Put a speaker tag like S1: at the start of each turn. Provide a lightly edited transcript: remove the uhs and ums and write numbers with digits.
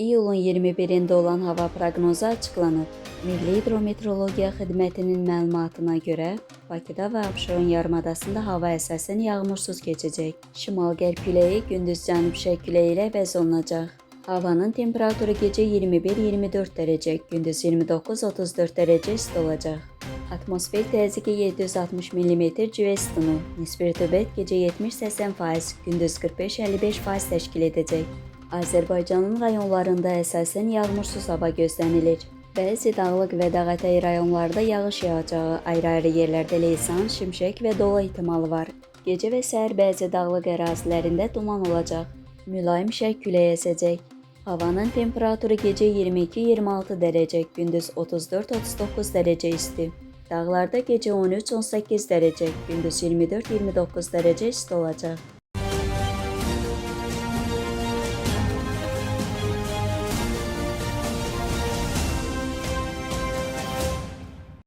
S1: İyulun 21'ində olan hava proqnozu açıqlanıb. Milli Hidrometeorologiya Xidmətinin məlumatına görə, Bakıda və Abşeron yarımadasında hava əsasən yağmursuz keçəcək. Şimal-qərb küləyi gündüz cənub-şərq küləyi ilə əvəz olunacaq. Havanın temperaturu gecə 21-24 dərəcə, gündüz 29-34 dərəcə isti olacaq. Atmosfer təzyiqi 760 mm civə sütunu, nisbi rütubət gecə 70-80%, gündüz 45-55% təşkil edəcək. Azərbaycanın rayonlarında əsasən yağmursuz hava gözlənilir. Bəzi dağlıq və dağətəyi rayonlarda yağış yağacağı, ayrı-ayrı yerlərdə leysan, şimşək və dolu ehtimalı var. Gecə və səhər bəzi dağlıq ərazilərində duman olacaq. Mülayim şərq küləyi əsəcək. Havanın temperaturu gecə 22-26 dərəcə, gündüz 34-39 dərəcə isti. Dağlarda gecə 13-18 dərəcə, gündüz 24-29 dərəcə isti olacaq.